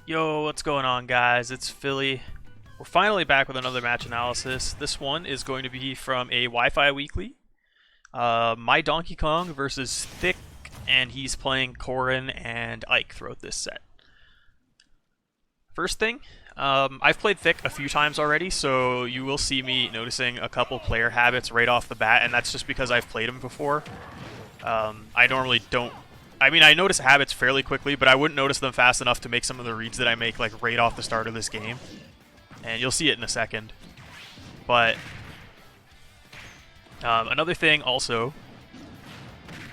Yo, what's going on, guys? It's Philly. We're finally back with another match analysis. This one is going to be from a Wi-Fi Weekly. My Donkey Kong versus thicc, and he's playing Corrin and Ike throughout this set. First thing, I've played thicc a few times already, so you will see me noticing a couple player habits right off the bat, and that's just because I've played him before. I normally don't. I mean, I notice habits fairly quickly, but I wouldn't notice them fast enough to make some of the reads that I make like right off the start of this game. And you'll see it in a second. But another thing also,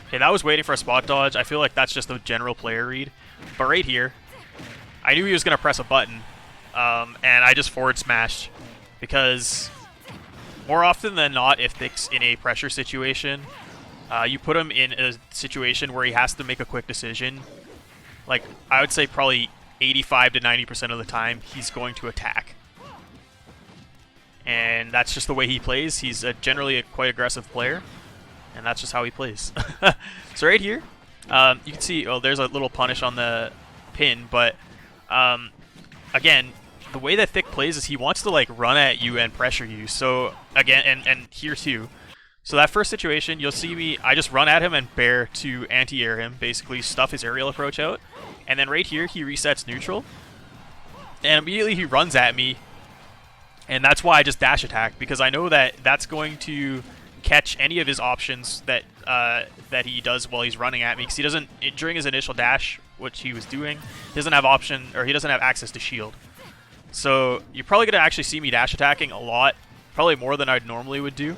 okay, that was waiting for a spot dodge. I feel like that's just a general player read. But right here, I knew he was going to press a button, and I just forward smashed because more often than not, if thicc's in a pressure situation, you put him in a situation where he has to make a quick decision. Like, I would say probably 85 to 90% of the time, he's going to attack. And that's just the way he plays. He's generally a quite aggressive player, and that's just how he plays. So right here, you can see, oh, there's a little punish on the pin, but again, the way that thicc plays is he wants to like run at you and pressure you. So again, and here too. So that first situation, you'll see me, I just run at him and bear to anti-air him, basically stuff his aerial approach out. And then right here, he resets neutral. And immediately he runs at me. And that's why I just dash attack, because I know that that's going to catch any of his options that that he does while he's running at me. Because he doesn't, during his initial dash, which he was doing, he doesn't have option, or he doesn't have access to shield. So you're probably going to actually see me dash attacking a lot, probably more than I normally would do.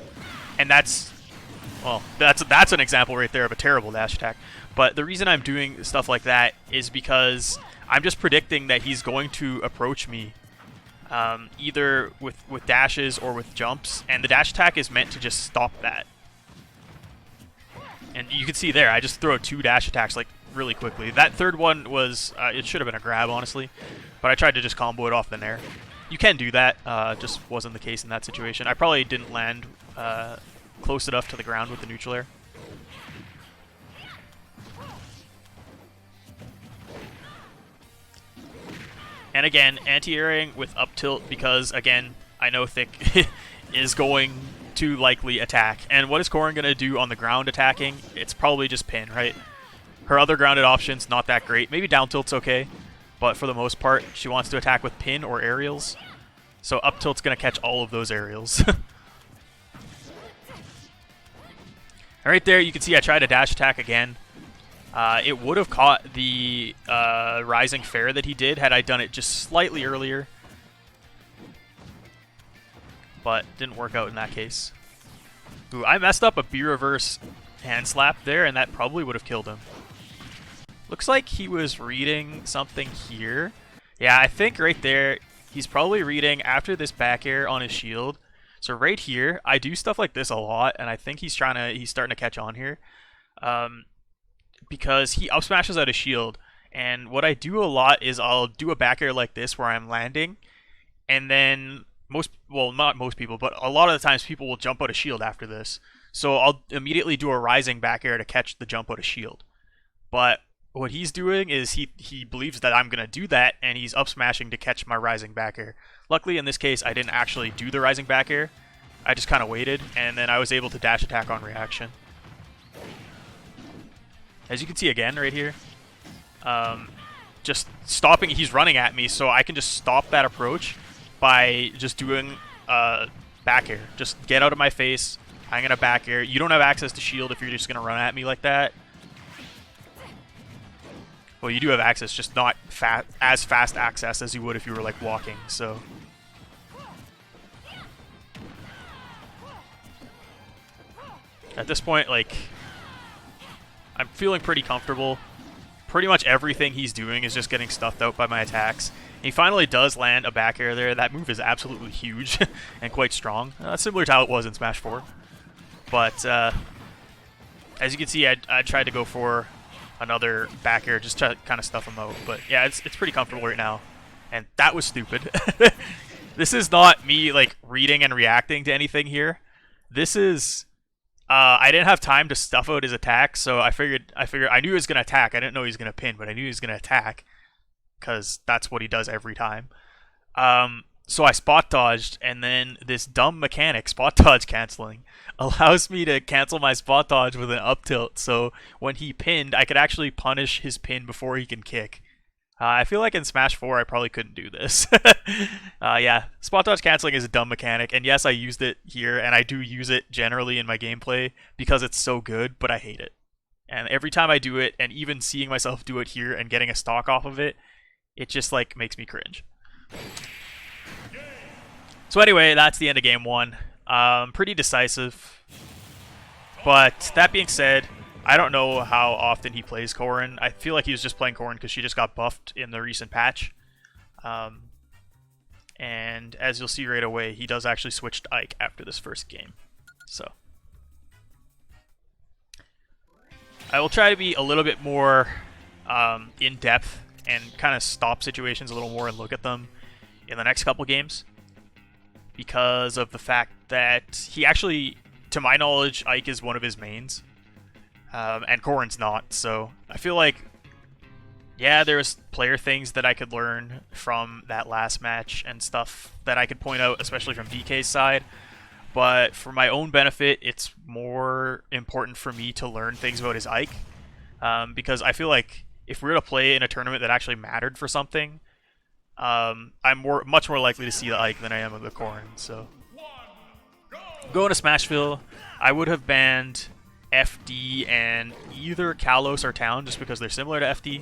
And that's, well, that's an example right there of a terrible dash attack. But the reason I'm doing stuff like that is because I'm just predicting that he's going to approach me either with dashes or with jumps. And the dash attack is meant to just stop that. And you can see there, I just throw 2 dash attacks like really quickly. That third one was, it should have been a grab, honestly. But I tried to just combo it off the nair. You can do that, just wasn't the case in that situation. I probably didn't land close enough to the ground with the neutral air. And again, anti-airing with up tilt because, again, I know thicc is going to likely attack. And what is Corrin going to do on the ground attacking? It's probably just pin, right? Her other grounded options, not that great. Maybe down tilt's okay, but for the most part, she wants to attack with pin or aerials. So up tilt's going to catch all of those aerials. Right there, you can see I tried to dash attack again. It would have caught the rising fair that he did had I done it just slightly earlier. But didn't work out in that case. Ooh, I messed up a B reverse hand slap there, and that probably would have killed him. Looks like he was reading something here. Yeah, I think right there, he's probably reading after this back air on his shield. So right here, I do stuff like this a lot, and I think he's starting to catch on here. Because he up smashes out a shield, and what I do a lot is I'll do a back air like this where I'm landing, and then not most people, but a lot of the times people will jump out a shield after this. So I'll immediately do a rising back air to catch the jump out of shield. But what he's doing is he believes that I'm going to do that, and he's up smashing to catch my rising back air. Luckily, in this case, I didn't actually do the rising back air. I just kind of waited, and then I was able to dash attack on reaction. As you can see again right here, just stopping, he's running at me, so I can just stop that approach by just doing back air. Just get out of my face, I'm going to back air. You don't have access to shield if you're just going to run at me like that. Well, you do have access, just not as fast access as you would if you were like walking, so. At this point, like, I'm feeling pretty comfortable. Pretty much everything he's doing is just getting stuffed out by my attacks. He finally does land a back air there. That move is absolutely huge and quite strong. Similar to how it was in Smash 4. But as you can see, I tried to go for another back air just to kind of stuff him out. But yeah, it's pretty comfortable right now. And that was stupid. This is not me like reading and reacting to anything here. This is I didn't have time to stuff out his attack, so I figured I knew he was gonna attack. I didn't know he was gonna pin, but I knew he was gonna attack. because that's what he does every time. So I spot dodged, and then this dumb mechanic, spot dodge canceling, allows me to cancel my spot dodge with an up tilt. So when he pinned, I could actually punish his pin before he can kick. I feel like in Smash 4 I probably couldn't do this. Yeah, spot dodge canceling is a dumb mechanic, and yes, I used it here, and I do use it generally in my gameplay because it's so good, but I hate it. And every time I do it, and even seeing myself do it here and getting a stock off of it, it just like makes me cringe. So anyway, that's the end of game 1. Pretty decisive. But that being said, I don't know how often he plays Corrin. I feel like he was just playing Corrin because she just got buffed in the recent patch. And as you'll see right away, he does actually switch to Ike after this first game. So I will try to be a little bit more in-depth and kind of stop situations a little more and look at them in the next couple games, because of the fact that he actually, to my knowledge, Ike is one of his mains, and Corrin's not. So I feel like, yeah, there's player things that I could learn from that last match and stuff that I could point out, especially from DK's side. But for my own benefit, it's more important for me to learn things about his Ike, because I feel like if we were to play in a tournament that actually mattered for something, I'm much more likely to see the Ike than I am of the Corrin. So going to Smashville, I would have banned FD and either Kalos or Town just because they're similar to FD.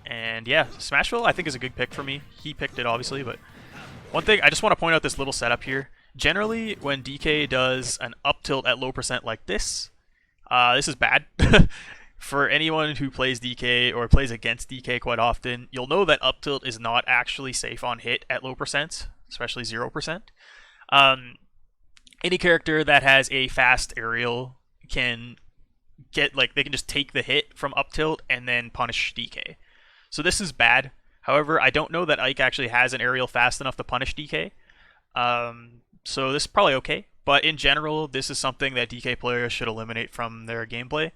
And yeah, Smashville I think is a good pick for me. He picked it obviously, but one thing I just want to point out, this little setup here. Generally, when DK does an up tilt at low percent like this is bad. For anyone who plays DK or plays against DK quite often, you'll know that up tilt is not actually safe on hit at low percent, especially 0%. Any character that has a fast aerial can get, like, they can just take the hit from up tilt and then punish DK. So this is bad. However, I don't know that Ike actually has an aerial fast enough to punish DK. So this is probably okay. But in general, this is something that DK players should eliminate from their gameplay.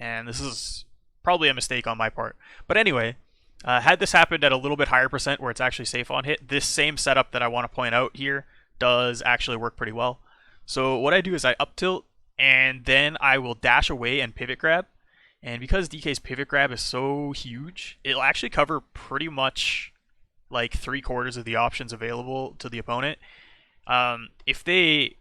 And this is probably a mistake on my part. But anyway, had this happened at a little bit higher percent where it's actually safe on hit, this same setup that I want to point out here does actually work pretty well. So what I do is I up tilt, and then I will dash away and pivot grab. And because DK's pivot grab is so huge, it'll actually cover pretty much like 3/4 of the options available to the opponent. If they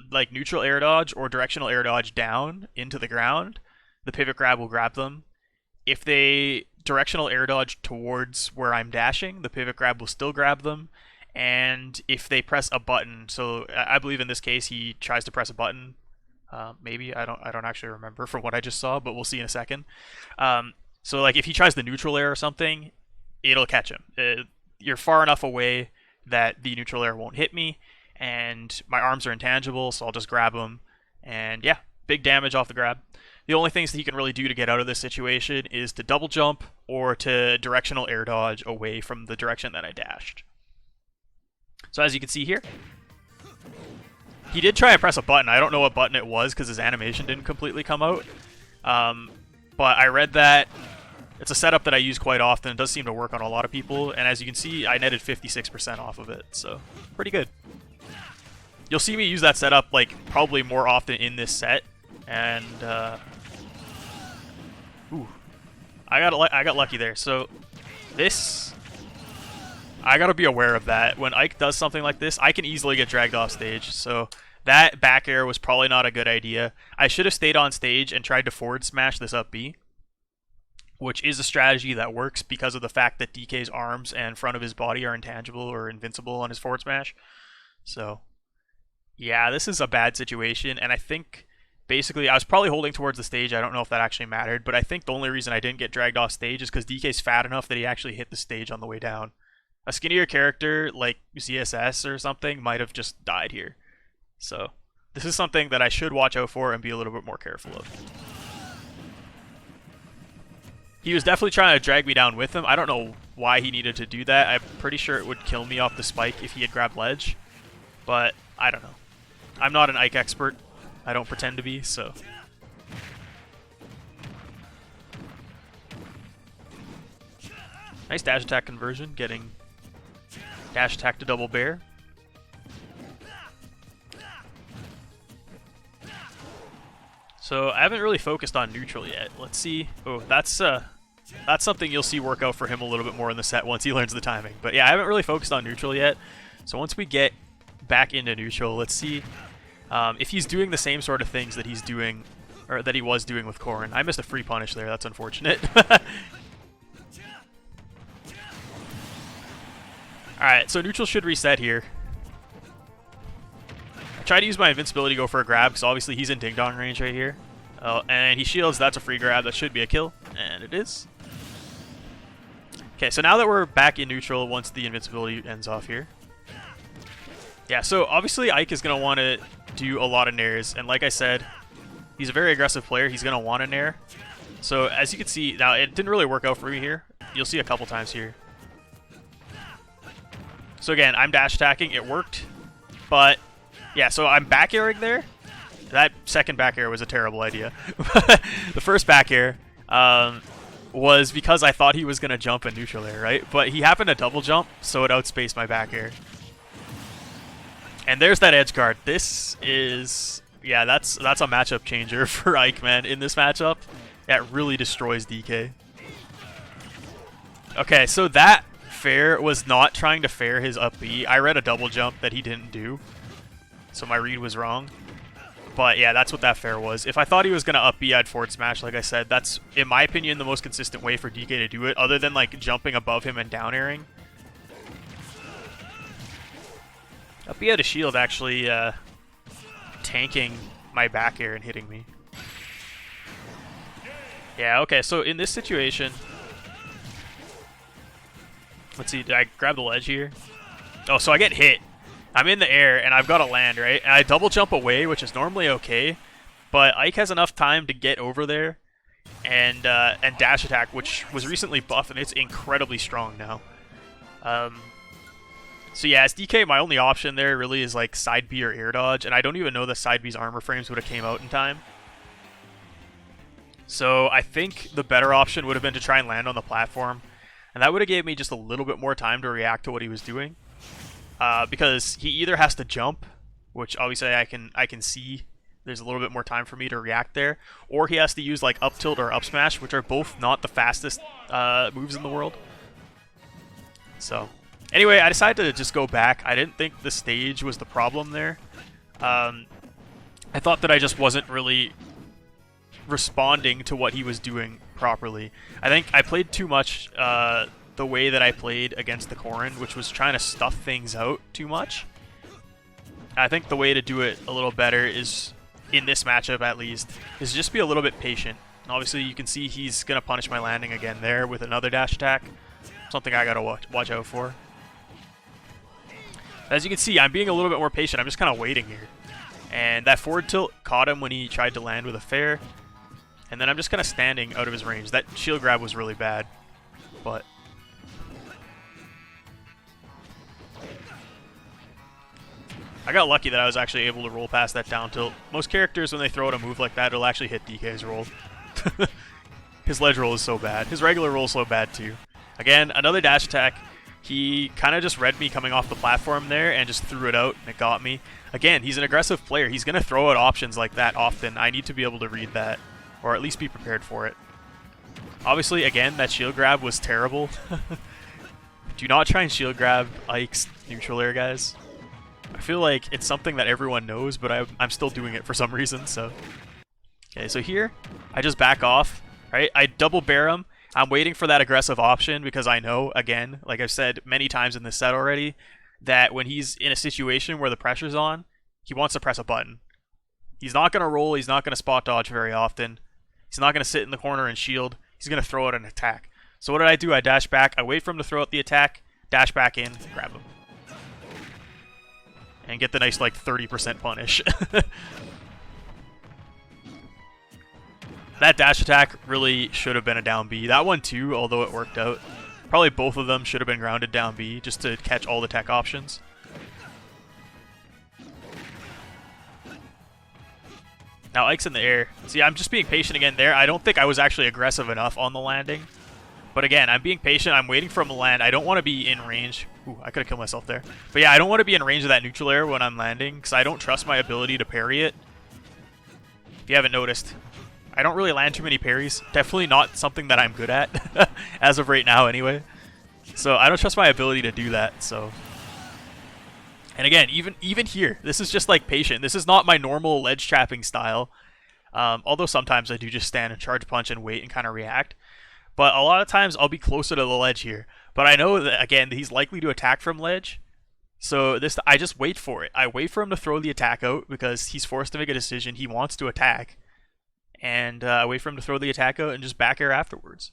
like neutral air dodge or directional air dodge down into the ground, the pivot grab will grab them. If they directional air dodge towards where I'm dashing, the pivot grab will still grab them. And if they press a button, so I believe in this case he tries to press a button. Maybe I don't actually remember from what I just saw, but we'll see in a second. So like if he tries the neutral air or something, it'll catch him. You're far enough away that the neutral air won't hit me, and my arms are intangible, so I'll just grab him. And yeah, big damage off the grab. The only things that he can really do to get out of this situation is to double jump or to directional air dodge away from the direction that I dashed. So as you can see here, he did try to press a button. I don't know what button it was because his animation didn't completely come out. But I read that it's a setup that I use quite often. It does seem to work on a lot of people. And as you can see, I netted 56% off of it. So pretty good. You'll see me use that setup like probably more often in this set. And ooh, I got lucky there. So this, I gotta be aware of that. When Ike does something like this, I can easily get dragged off stage. So that back air was probably not a good idea. I should have stayed on stage and tried to forward smash this up B, which is a strategy that works because of the fact that DK's arms and front of his body are intangible or invincible on his forward smash. So yeah, this is a bad situation, and I think basically I was probably holding towards the stage. I don't know if that actually mattered, but I think the only reason I didn't get dragged off stage is because DK's fat enough that he actually hit the stage on the way down. A skinnier character like ZSS or something might have just died here. So this is something that I should watch out for and be a little bit more careful of. He was definitely trying to drag me down with him. I don't know why he needed to do that. I'm pretty sure it would kill me off the spike if he had grabbed ledge, but I don't know. I'm not an Ike expert. I don't pretend to be, so. Nice dash attack conversion, getting dash attack to double bear. So I haven't really focused on neutral yet. Let's see. Oh, that's something you'll see work out for him a little bit more in the set once he learns the timing. But yeah, I haven't really focused on neutral yet. So once we get back into neutral, let's see if he's doing the same sort of things that he's doing, or that he was doing with Corrin. I missed a free punish there. That's unfortunate. Alright, so neutral should reset here. I tried to use my invincibility to go for a grab, because obviously he's in ding-dong range right here. And he shields, that's a free grab, that should be a kill, and it is. Okay, so now that we're back in neutral once the invincibility ends off here. Yeah, so obviously Ike is going to want to do a lot of nairs, and like I said, he's a very aggressive player, he's going to want a nair. So as you can see, now it didn't really work out for me here. You'll see a couple times here. So again, I'm dash attacking, it worked, but yeah, so I'm back airing there. That second back air was a terrible idea. The first back air was because I thought he was going to jump in neutral air, right? But he happened to double jump, so it outspaced my back air. And there's that edge guard. This is, yeah, that's a matchup changer for Ike, man. In this matchup, that really destroys DK. Okay, so that fair was not trying to fair his up B. I read a double jump that he didn't do, so my read was wrong. But yeah, that's what that fair was. If I thought he was going to up B, I'd forward smash, like I said. That's, in my opinion, the most consistent way for DK to do it, other than like jumping above him and down airing. Up B had a shield actually tanking my back air and hitting me. Yeah, okay, so in this situation, let's see, did I grab the ledge here? Oh, so I get hit. I'm in the air, and I've got to land, right? And I double jump away, which is normally okay, but Ike has enough time to get over there and dash attack, which was recently buffed, and it's incredibly strong now. So yeah, as DK, my only option there really is like side B or air dodge, and I don't even know the side B's armor frames would have came out in time. So I think the better option would have been to try and land on the platform, and that would have gave me just a little bit more time to react to what he was doing. Because he either has to jump, which obviously I can see there's a little bit more time for me to react there, or he has to use like up tilt or up smash, which are both not the fastest moves in the world. So anyway, I decided to just go back. I didn't think the stage was the problem there. I thought that I just wasn't really responding to what he was doing properly. I think I played too much the way that I played against the Corrin, which was trying to stuff things out too much. I think the way to do it a little better is, in this matchup at least, is just be a little bit patient. And obviously you can see he's going to punish my landing again there with another dash attack. Something I got to watch out for. As you can see, I'm being a little bit more patient. I'm just kind of waiting here. And that forward tilt caught him when he tried to land with a fair. And then I'm just kind of standing out of his range. That shield grab was really bad. But I got lucky that I was actually able to roll past that down tilt. Most characters, when they throw out a move like that, it'll actually hit DK's roll. His ledge roll is so bad. His regular roll is so bad too. Again, another dash attack. He kind of just read me coming off the platform there and just threw it out, and it got me. Again, he's an aggressive player. He's going to throw out options like that often. I need to be able to read that, or at least be prepared for it. Obviously, again, that shield grab was terrible. Do not try and shield grab Ike's neutral air, guys. I feel like it's something that everyone knows, but I'm still doing it for some reason, so. Okay, so here, I just back off, right? I double bear him. I'm waiting for that aggressive option because I know, again, like I've said many times in this set already, that when he's in a situation where the pressure's on, he wants to press a button. He's not going to roll, he's not going to spot dodge very often. He's not going to sit in the corner and shield. He's going to throw out an attack. So what did I do? I dash back, I wait for him to throw out the attack, dash back in, grab him. And get the nice, like, 30% punish. That dash attack really should have been a down B. That one too, although it worked out. Probably both of them should have been grounded down B just to catch all the tech options. Now Ike's in the air. See, I'm just being patient again there. I don't think I was actually aggressive enough on the landing. But again, I'm being patient. I'm waiting for him to land. I don't want to be in range. Ooh, I could have killed myself there. But yeah, I don't want to be in range of that neutral air when I'm landing because I don't trust my ability to parry it. If you haven't noticed, I don't really land too many parries. Definitely not something that I'm good at, as of right now anyway. So I don't trust my ability to do that, so... And again, even here, this is just like patient. This is not my normal ledge trapping style. Although sometimes I do just stand and charge punch and wait and kind of react. But a lot of times I'll be closer to the ledge here. But I know that, again, he's likely to attack from ledge. So I just wait for it. I wait for him to throw the attack out because he's forced to make a decision. He wants to attack. And I wait for him to throw the attack out and just back air afterwards.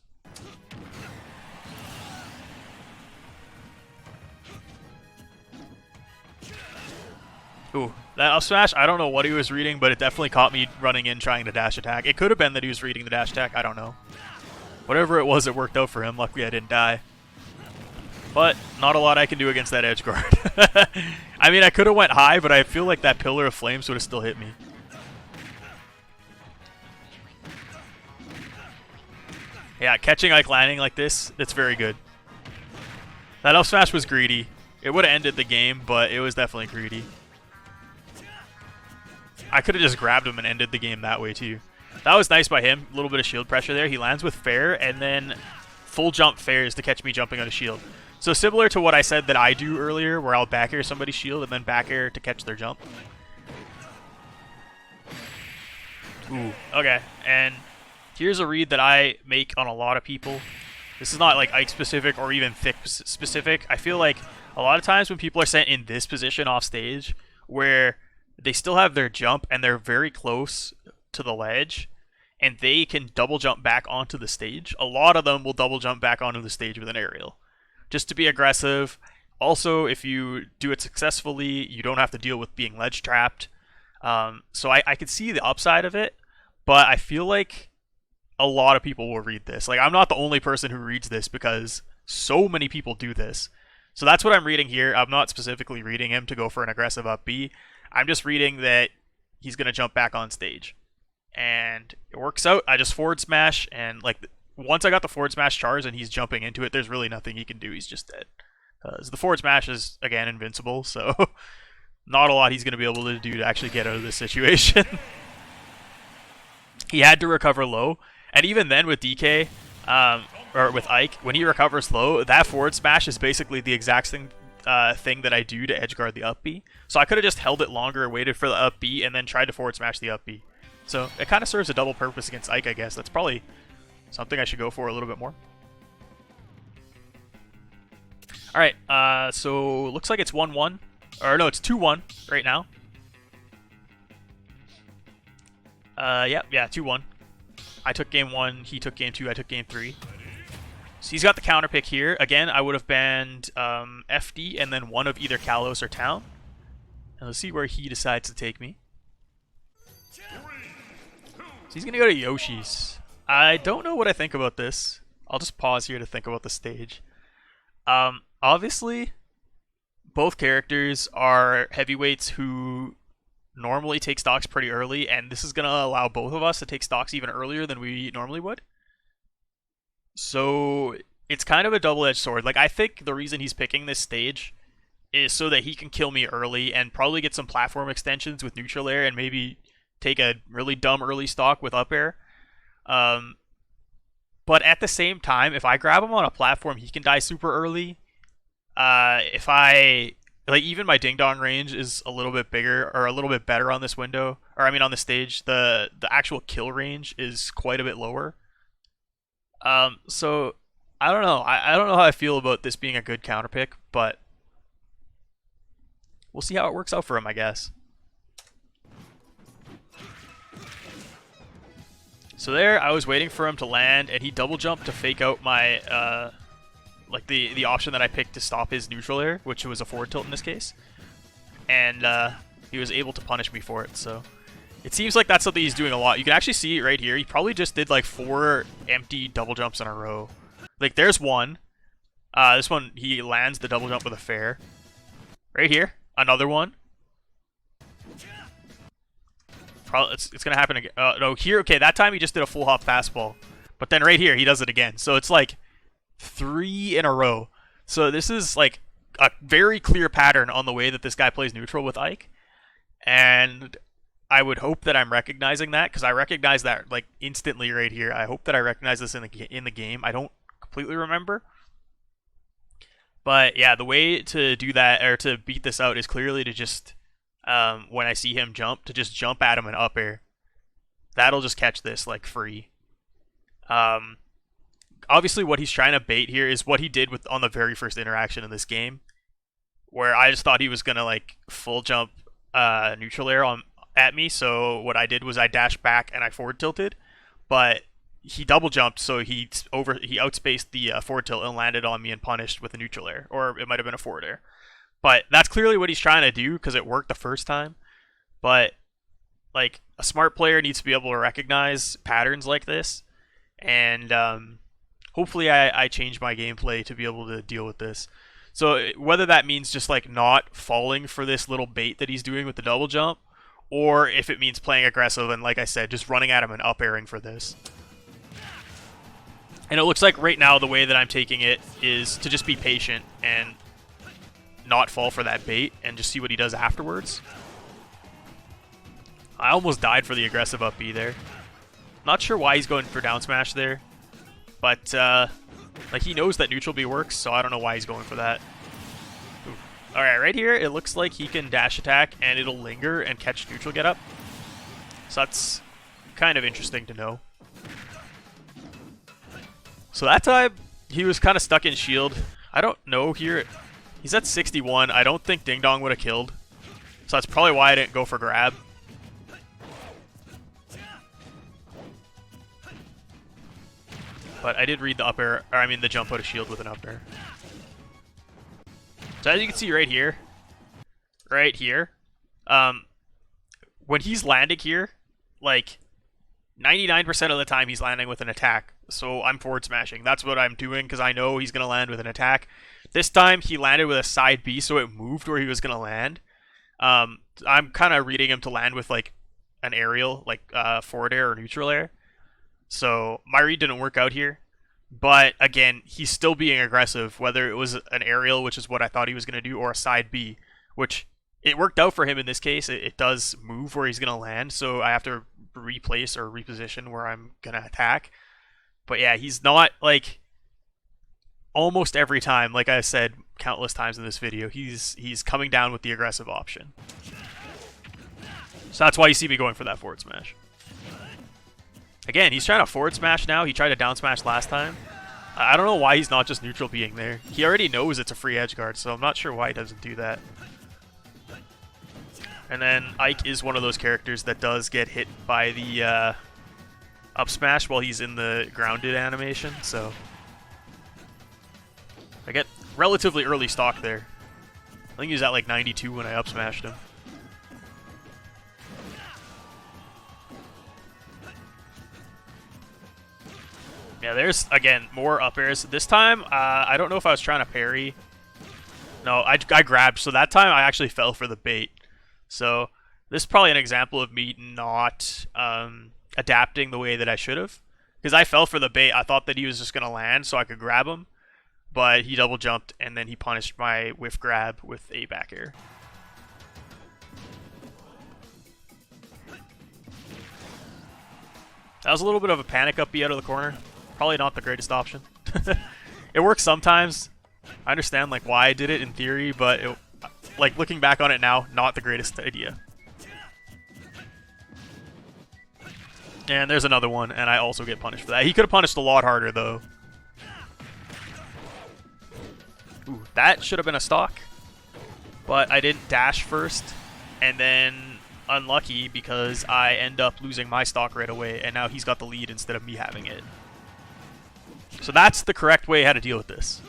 Ooh, that up smash, I don't know what he was reading, but it definitely caught me running in trying to dash attack. It could have been that he was reading the dash attack, I don't know. Whatever it was, it worked out for him. Luckily I didn't die. But not a lot I can do against that edge guard. I mean, I could have went high, but I feel like that pillar of flames would have still hit me. Yeah, catching Ike landing like this, it's very good. That up smash was greedy. It would have ended the game, but it was definitely greedy. I could have just grabbed him and ended the game that way too. That was nice by him. A little bit of shield pressure there. He lands with fair and then full jump fairs to catch me jumping on a shield. So similar to what I said that I do earlier, where I'll back air somebody's shield and then back air to catch their jump. Ooh, okay. And here's a read that I make on a lot of people. This is not like Ike specific or even thick specific. I feel like a lot of times when people are sent in this position off stage, where they still have their jump and they're very close to the ledge, and they can double jump back onto the stage. A lot of them will double jump back onto the stage with an aerial, just to be aggressive. Also, if you do it successfully, you don't have to deal with being ledge trapped. So I could see the upside of it, but I feel like a lot of people will read this. Like, I'm not the only person who reads this because so many people do this. So that's what I'm reading here. I'm not specifically reading him to go for an aggressive up B. I'm just reading that he's going to jump back on stage. And it works out. I just forward smash, and like once I got the forward smash charge and he's jumping into it, there's really nothing he can do. He's just dead. So the forward smash is, again, invincible, so not a lot he's going to be able to do to actually get out of this situation. He had to recover low, and even then with DK, or with Ike, when he recovers low, that forward smash is basically the exact thing that I do to edgeguard the up B. So I could have just held it longer, waited for the up B, and then tried to forward smash the up B. So it kind of serves a double purpose against Ike, I guess. That's probably something I should go for a little bit more. Alright, so looks like it's 1-1. Or no, it's 2-1 right now. Yeah, 2-1. I took game 1, he took game 2, I took game 3. So he's got the counter pick here. Again, I would have banned FD and then one of either Kalos or Town. And let's see where he decides to take me. So he's going to go to Yoshi's. I don't know what I think about this. I'll just pause here to think about the stage. Obviously, both characters are heavyweights who normally take stocks pretty early, and this is going to allow both of us to take stocks even earlier than we normally would. So it's kind of a double-edged sword. Like, I think the reason he's picking this stage is so that he can kill me early and probably get some platform extensions with neutral air and maybe take a really dumb early stock with up air. But at the same time, if I grab him on a platform, he can die super early. If I... Like, even my ding-dong range is a little bit bigger, or a little bit better on this window. Or, I mean, on the stage. The actual kill range is quite a bit lower. So, I don't know. I don't know how I feel about this being a good counter pick, but we'll see how it works out for him, I guess. So there, I was waiting for him to land, and he double jumped to fake out my, like the option that I picked to stop his neutral air, which was a forward tilt in this case. And he was able to punish me for it, so it seems like that's something he's doing a lot. You can actually see it right here. He probably just did like 4 empty double jumps in a row. Like, there's one. This one, he lands the double jump with a fair. Right here, another one. Probably it's gonna happen again. No, here, okay, that time he just did a full hop fastball. But then right here, he does it again. So it's like, 3 in a row. So this is like a very clear pattern on the way that this guy plays neutral with Ike. And I would hope that I'm recognizing that, because I recognize that like instantly right here. I hope that I recognize this in the game. I don't completely remember. But yeah, the way to do that, or to beat this out, is clearly to just, when I see him jump, to just jump at him and up air. That'll just catch this like free. Obviously what he's trying to bait here is what he did on the very first interaction in this game, where I just thought he was gonna like full jump neutral air at me. So what I did was I dashed back and I forward tilted, but he double jumped, so he outspaced the forward tilt and landed on me and punished with a neutral air, or it might have been a forward air. But that's clearly what he's trying to do, because it worked the first time. But like, a smart player needs to be able to recognize patterns like this, and hopefully I change my gameplay to be able to deal with this. So whether that means just like not falling for this little bait that he's doing with the double jump, or if it means playing aggressive and, like I said, just running at him and up airing for this. And it looks like right now the way that I'm taking it is to just be patient and not fall for that bait and just see what he does afterwards. I almost died for the aggressive up B there. Not sure why he's going for down smash there, but like, he knows that neutral B works, so I don't know why he's going for that. Alright, right here it looks like he can dash attack and it'll linger and catch neutral get up. So that's kind of interesting to know. So that time, he was kind of stuck in shield. I don't know here. He's at 61. I don't think Ding Dong would have killed. So that's probably why I didn't go for grab. But I did read the up air, or I mean the jump out of shield with an up air. So as you can see right here, when he's landing here, like 99% of the time he's landing with an attack. So I'm forward smashing. That's what I'm doing, because I know he's going to land with an attack. This time he landed with a side B, so it moved where he was going to land. I'm kind of reading him to land with like an aerial, like forward air or neutral air. So my read didn't work out here. But again, he's still being aggressive, whether it was an aerial, which is what I thought he was going to do, or a side B, which it worked out for him in this case. It does move where he's going to land, so I have to replace or reposition where I'm going to attack. But yeah, he's not, like, almost every time, like I said countless times in this video, he's coming down with the aggressive option. So that's why you see me going for that forward smash. Again, he's trying to forward smash now. He tried to down smash last time. I don't know why he's not just neutral being there. He already knows it's a free edge guard, so I'm not sure why he doesn't do that. And then Ike is one of those characters that does get hit by the up smash while he's in the grounded animation, so I get relatively early stock there. I think he was at like 92 when I up smashed him. Yeah, there's, again, more up airs. This time, I don't know if I was trying to parry. No, I grabbed, so that time I actually fell for the bait. So this is probably an example of me not adapting the way that I should have. Because I fell for the bait. I thought that he was just going to land so I could grab him. But he double jumped, and then he punished my whiff grab with a back air. That was a little bit of a panic up B out of the corner. Probably not the greatest option. It works sometimes. I understand like why I did it in theory, but it, like looking back on it now, not the greatest idea. And there's another one, and I also get punished for that. He could have punished a lot harder though. Ooh, that should have been a stock. But I didn't dash first, and then unlucky because I end up losing my stock right away, and now he's got the lead instead of me having it. So that's the correct way how to deal with this.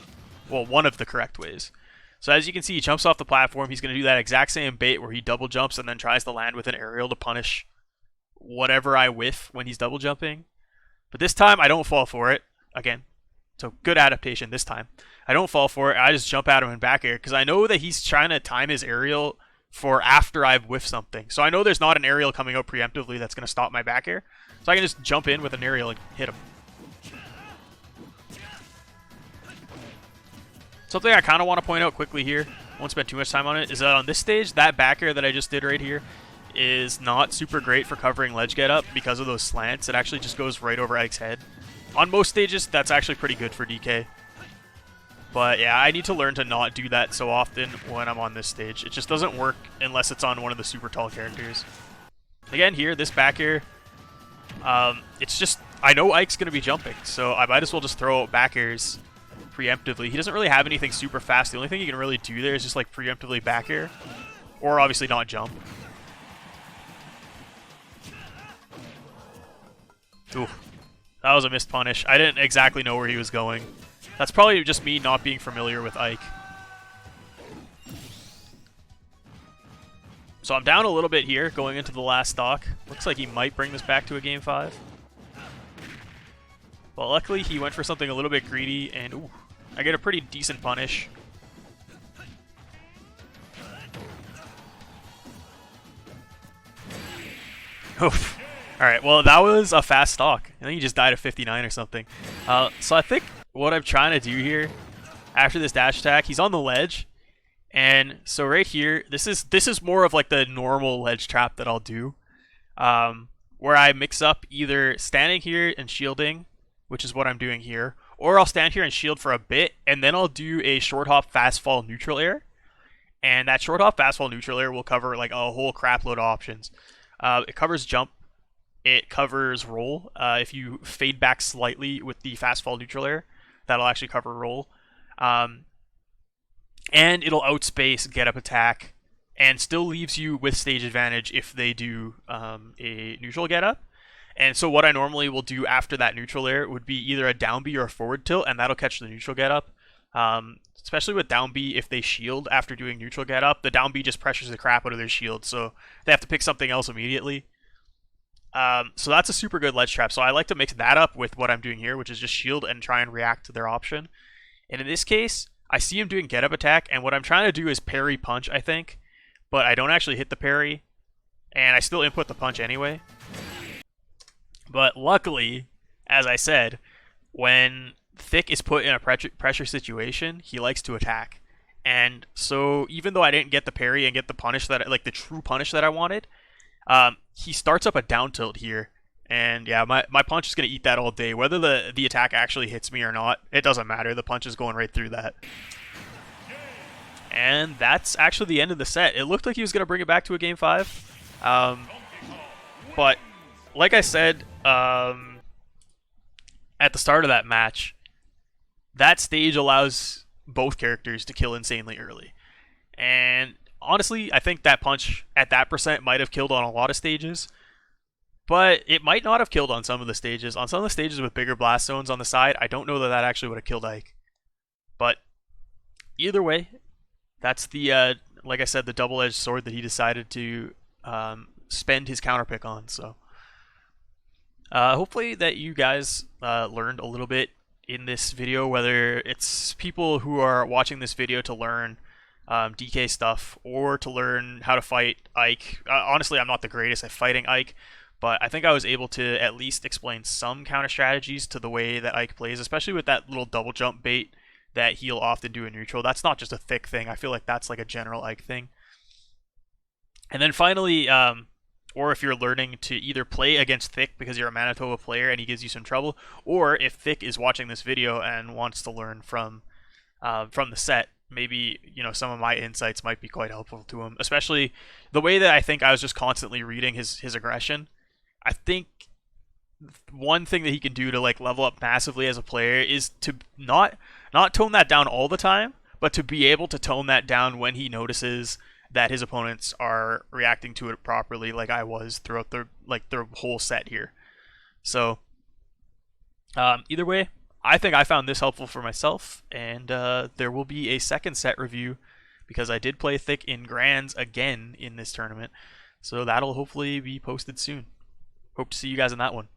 Well, one of the correct ways. So as you can see, he jumps off the platform. He's going to do that exact same bait where he double jumps and then tries to land with an aerial to punish whatever I whiff when he's double jumping. But this time, I don't fall for it. Again, so good adaptation this time. I don't fall for it. I just jump at him in back air because I know that he's trying to time his aerial for after I've whiffed something. So I know there's not an aerial coming out preemptively that's going to stop my back air. So I can just jump in with an aerial and hit him. Something I kind of want to point out quickly here, won't spend too much time on it, is that on this stage, that back air that I just did right here is not super great for covering ledge get up because of those slants. It actually just goes right over Ike's head. On most stages, that's actually pretty good for DK. But yeah, I need to learn to not do that so often when I'm on this stage. It just doesn't work unless it's on one of the super tall characters. Again, here, this back air, it's just, I know Ike's going to be jumping, so I might as well just throw out back airs preemptively. He doesn't really have anything super fast. The only thing he can really do there is just like preemptively back air, or obviously not jump. Ooh, that was a missed punish. I didn't exactly know where he was going. That's probably just me not being familiar with Ike. So I'm down a little bit here going into the last stock. Looks like he might bring this back to a game 5. But luckily he went for something a little bit greedy, and ooh, I get a pretty decent punish. Oof. Alright, well that was a fast stock. I think he just died at 59 or something. So I think what I'm trying to do here, after this dash attack, he's on the ledge. And so right here, this is more of like the normal ledge trap that I'll do. Where I mix up either standing here and shielding, which is what I'm doing here, or I'll stand here and shield for a bit, and then I'll do a short hop fast fall neutral air. And that short hop fast fall neutral air will cover like a whole crap load of options. It covers jump. It covers roll. If you fade back slightly with the fast fall neutral air, that'll actually cover roll. And it'll outspace get up attack and still leaves you with stage advantage if they do a neutral get up. And so what I normally will do after that neutral air would be either a down B or a forward tilt, and that'll catch the neutral get up. Especially with down B, if they shield after doing neutral get up, the down B just pressures the crap out of their shield, so they have to pick something else immediately. So that's a super good ledge trap. So I like to mix that up with what I'm doing here, which is just shield and try and react to their option. And in this case, I see him doing get up attack, and what I'm trying to do is parry punch, I think. But I don't actually hit the parry, and I still input the punch anyway. But luckily, as I said, when Thick is put in a pressure situation, he likes to attack. And so even though I didn't get the parry and get the punish that, like the true punish that I wanted, he starts up a down tilt here. And yeah, my punch is going to eat that all day. Whether the attack actually hits me or not, it doesn't matter. The punch is going right through that. And that's actually the end of the set. It looked like he was going to bring it back to a game 5. But like I said at the start of that match, that stage allows both characters to kill insanely early. And honestly, I think that punch at that percent might have killed on a lot of stages. But it might not have killed on some of the stages. On some of the stages with bigger blast zones on the side, I don't know that that actually would have killed Ike. But either way, that's the, like I said, the double-edged sword that he decided to spend his counter pick on. So hopefully that you guys learned a little bit in this video, whether it's people who are watching this video to learn DK stuff or to learn how to fight Ike. Honestly, I'm not the greatest at fighting Ike, but I think I was able to at least explain some counter strategies to the way that Ike plays, especially with that little double jump bait that he'll often do in neutral. That's not just a Thick thing. I feel like that's like a general Ike thing. And then finally, or if you're learning to either play against Thick because you're a Manitoba player and he gives you some trouble, or if Thick is watching this video and wants to learn from the set, maybe, you know, some of my insights might be quite helpful to him, especially the way that I think I was just constantly reading his aggression. I think one thing that he can do to like level up massively as a player is to not tone that down all the time, but to be able to tone that down when he notices that his opponents are reacting to it properly, like I was throughout the whole set here. So either way, I think I found this helpful for myself, and there will be a second set review because I did play Thick in Grands again in this tournament, so that'll hopefully be posted soon. Hope to see you guys in that one.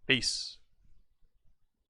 Peace.